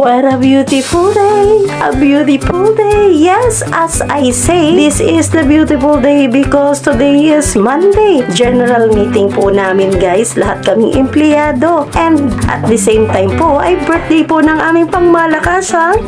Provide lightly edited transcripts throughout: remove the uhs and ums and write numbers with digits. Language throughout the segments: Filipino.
What a beautiful day! A beautiful day! Yes, as I say, this is the beautiful day because today is Monday. General meeting po namin guys, lahat kaming empleyado. And at the same time po, ay birthday po ng aming pangmalakasang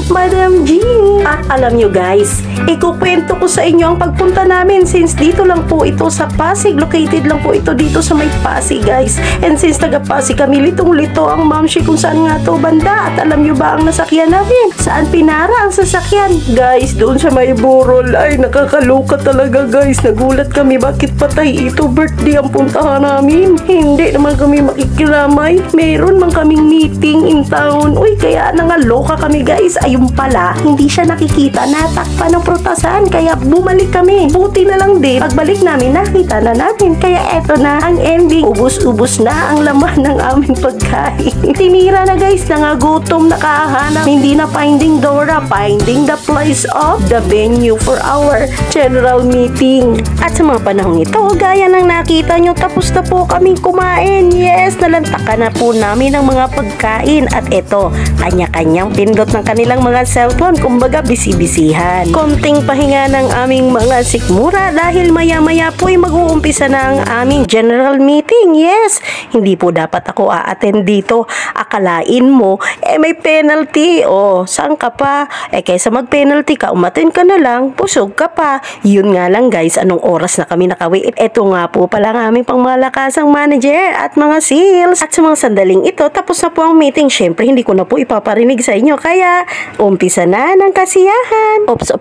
Madam G. At alam nyo guys, ikukwento ko sa inyo ang pagpunta namin since dito lang po ito sa Pasig. Located lang po ito dito sa may Pasig guys. And since taga Pasig kami, litong-lito ang mamshi kung saan nga to banda. At alam nyo ba ang nasakyan namin? Saan pinara ang sasakyan? Guys, doon sa may burol. Ay, nakakaloka talaga guys. Nagulat kami, bakit patay ito? Birthday ang puntahan namin. Hindi naman kami makikilamay. Meron man kaming meeting in town. Uy, kaya nangaloka kami guys. Ayun pala, hindi siya nakikita. Natakpan ng prutasan. Kaya bumalik kami. Buti na lang din. Pagbalik namin, nakita na namin. Kaya eto na ang ending. Ubus-ubus na ang laman ng aming pagkain. Tinira na guys. Nangagutom, nakahanap. Hindi na finding Dora. Finding the place of the venue for our general meeting. At sa mga panahon ito, gaya ng nakita nyo, tapos na po kaming kumain. Yes, nalantakan na po namin ang mga pagkain. At ito, kanya-kanyang pindot ng kanilang mga cellphone. Kumbaga, bisi-bisihan. Konting pahinga ng aming mga sikmura dahil maya-maya po ay mag-uumpisa na ang aming general meeting. Yes, hindi po dapat ako a-attend dito. Akalain mo, may penalty. Saan ka pa? Kaysa mag-penalty ka, umattend ka na lang, busog ka pa. Yun nga lang guys, anong oras na kami nakawi? Ito nga po pala ang aming pangmalakasang manager at mga sales. At sa mga sandaling ito, tapos na po ang meeting. Syempre, hindi ko na po ipaparinig sa inyo. Kaya, umpisa na ng kasiyahan. Ops,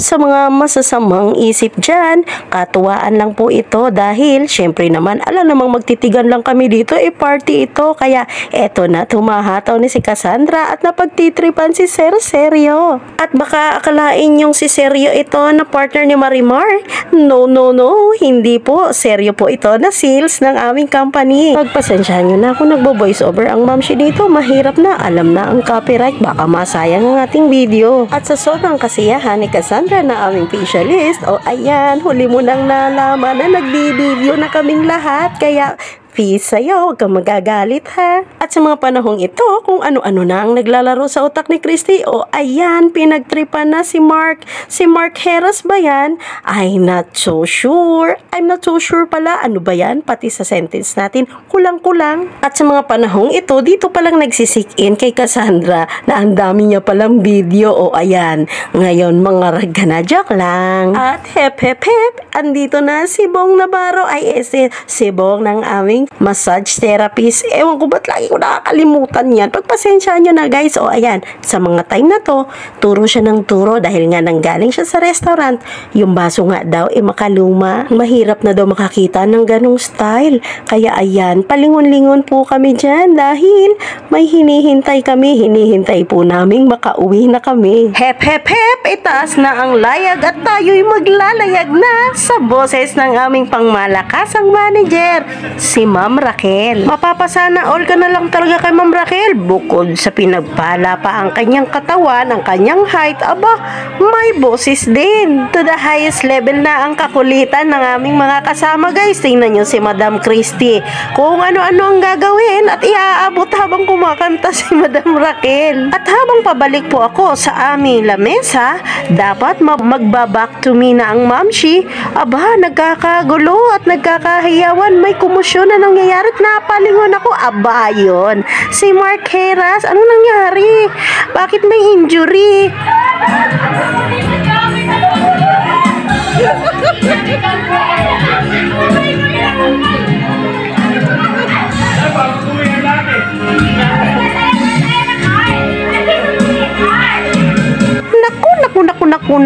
sa mga masasamang isip dyan. Katuwaan lang po ito dahil, syempre naman, alam namang magtitigan lang kami dito. Party ito. Kaya, eto na, tumahataw ni si Cassandra at napagtitripan si Sir Sergio. At baka akalain yung si Sergio ito na partner ni Marimar. No, hindi po. Sergio po ito na sales ng aming company. Pagpasensyahan nyo na ako nagbo-voice over ang mamshi dito. Mahirap na. Alam na ang copyright. Baka masayang ang ating video. At sa sobrang kasiyahan ni Cassandra na aming facialist, ayan, huli mo nang nalaman na nagbi-video na kaming lahat. Kaya peace sa'yo, huwag kang magagalit ha. At sa mga panahong ito, kung ano-ano na ang naglalaro sa utak ni Christy, ayan, pinagtripan na si Mark. Si Mark Heras ba yan? I'm not so sure pala. Ano ba yan? Pati sa sentence natin, kulang-kulang. At sa mga panahong ito, dito palang nagsisik-in kay Cassandra na ang dami niya palang video. Ayan, ngayon mga ragana, joke lang. At hep, andito na si Bong Navarro. Si Bong ng aming massage therapist. Ewan ko ba't lagi ko nakakalimutan yan. Pagpasensyahan nyo na guys. Ayan, sa mga time na to, turo siya ng turo dahil nga nanggaling siya sa restaurant. Yung baso nga daw makaluma. Mahirap na daw makakita ng ganong style. Kaya ayan, palingon-lingon po kami dyan dahil may hinihintay kami. Hinihintay po naming makauwi na kami. Hep, itaas na ang layag at tayo'y maglalayag na sa boses ng aming pangmalakasang manager, si Ma'am Raquel. Mapapasana all ka na lang talaga kay Ma'am Raquel. Bukod sa pinagpala pa ang kanyang katawan, ang kanyang height, may boses din. To the highest level na ang kakulitan ng aming mga kasama guys. Tingnan nyo si Madam Christy. Kung ano-ano ang gagawin at iaabot habang kumakanta si Madam Raquel. At habang pabalik po ako sa aming lamesa, dapat magbaback to me na ang mamshi. Nagkakagulo at nagkakahiyawan. May kumusyon na nangyayari at napalingon ako. Yun. Si Mark Heras, anong nangyari? Bakit may injury?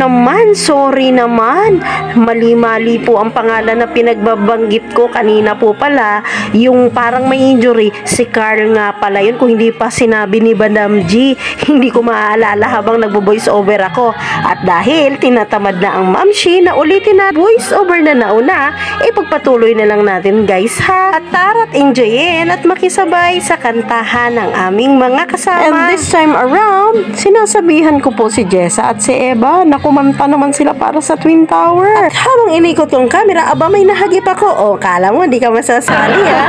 naman, sorry naman. Mali-mali po ang pangalan na pinagbabanggit ko kanina po pala. Yung parang may injury, si Carl nga pala yun. Kung hindi pa sinabi ni Madam G, hindi ko maaalala habang nagbo-voice over ako. At dahil tinatamad na ang Mamshi na ulitin na voice over na nauna, pagpatuloy na lang natin guys ha. At tara't enjoyin at makisabay sa kantahan ng aming mga kasama. And this time around, sinasabihan ko po si Jessa at si Eva na kumanta naman sila para sa Twin Tower. At habang inikot yung camera, aba may nahagip ako. O, kala mo, hindi ka masasali ha.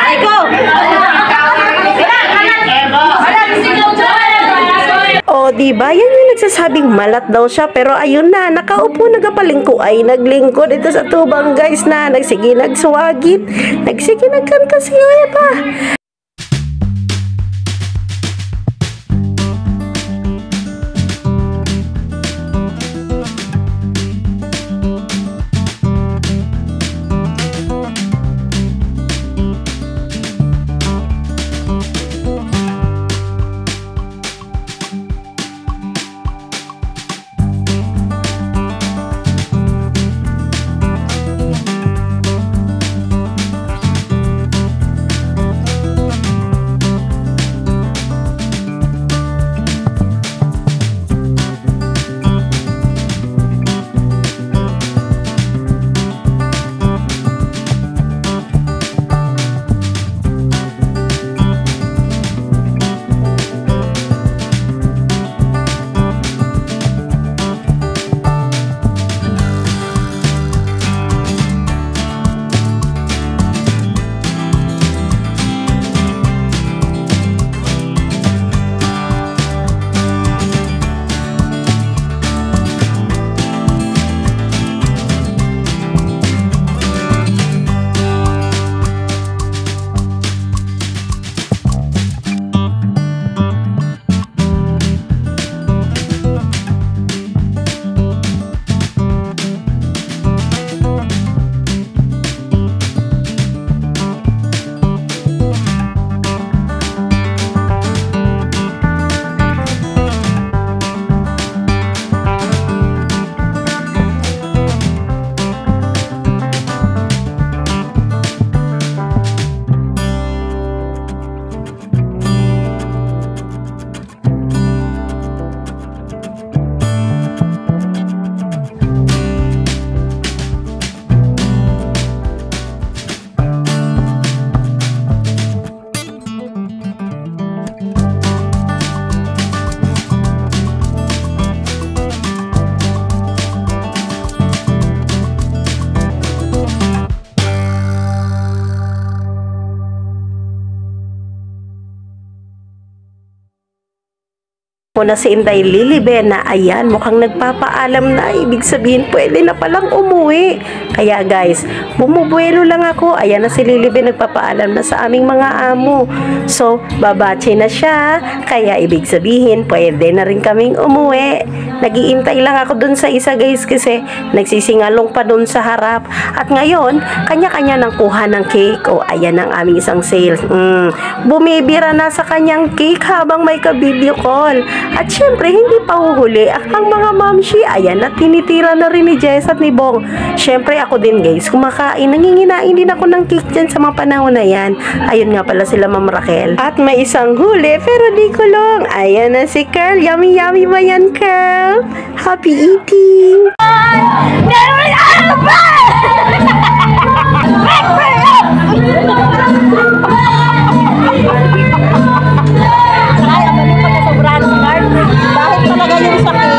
Ay, go! O, diba? Yan yung nagsasabing malat daw siya. Pero ayun na, nakaupo, nagapalingko ay naglingkod ito sa tubang guys na nagsige nagsuwagit. Nagsige nagkanta si Eva. ko na si Inday Lilibe na ayan, mukhang nagpapaalam na, ibig sabihin pwede na palang umuwi. Kaya guys, bumubuelo lang ako. Ayan na si Lilibe, nagpapaalam na sa aming mga amo. So, babache na siya. Kaya ibig sabihin, pwede na rin kaming umuwi. Nagiintay lang ako dun sa isa guys kasi nagsisingalong pa dun sa harap. At ngayon, kanya-kanya nang kuha ng cake. O, ayan ang aming isang sales. Bumibira na sa kanyang cake habang may ka-video call. At syempre, hindi pa uhuli ang mga mamshi. Ayan, at tinitira na rin ni Jess at ni Bong. Syempre, ako din guys, kumakain. Nanginginain din ako ng cake dyan sa mga panahon na yan. Ayun nga pala sila Ma'am Raquel. At may isang huli, pero di kulong. Ayan na si Carl. Yummy, yummy ba yan, Carl? Happy eating! Dahil talaga yung sakit.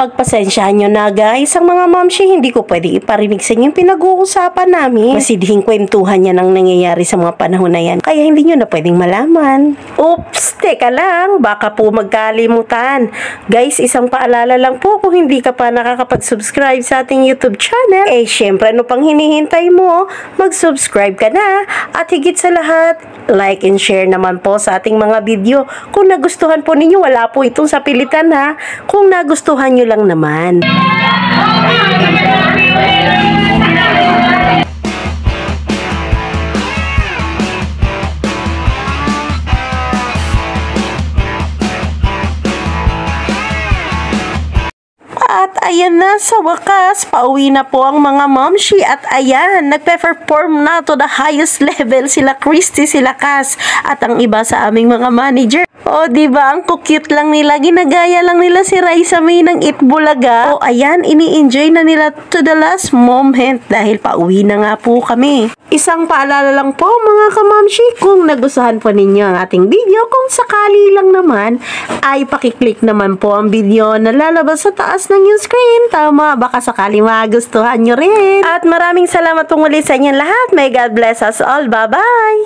Pagpasensyahan nyo na guys, ang mga mamshi, hindi ko pwede iparinig sa inyo yung pinag-uusapan namin. Masidhing kwentuhan yan ang nangyayari sa mga panahon na yan, kaya hindi nyo na pwedeng malaman. Oops, teka lang, baka po magkalimutan. Guys, isang paalala lang po, kung hindi ka pa nakakapag-subscribe sa ating YouTube channel, syempre ano pang hinihintay mo, mag-subscribe ka na. At higit sa lahat, like and share naman po sa ating mga video. Kung nagustuhan po ninyo, wala po itong sapilitan ha. Kung nagustuhan nyo lang naman. At ayan na, sa wakas, pauwi na po ang mga momshi. At ayan, nagpe-perform na to the highest level sila Christy, sila Cass, at ang iba sa aming mga manager. O, diba? Ang cute lang nila. Ginagaya lang nila si Raisa May ng Itbulaga. O, ayan, ini-enjoy na nila to the last moment dahil pauwi na nga po kami. Isang paalala lang po mga kamamshi, kung nagustuhan po ninyo ang ating video, kung sakali lang naman, ay pakiclick naman po ang video na lalabas sa taas ng yung screen. Tama, baka sakali magustuhan nyo rin. At maraming salamat po muli sa inyong lahat. May God bless us all. Bye-bye!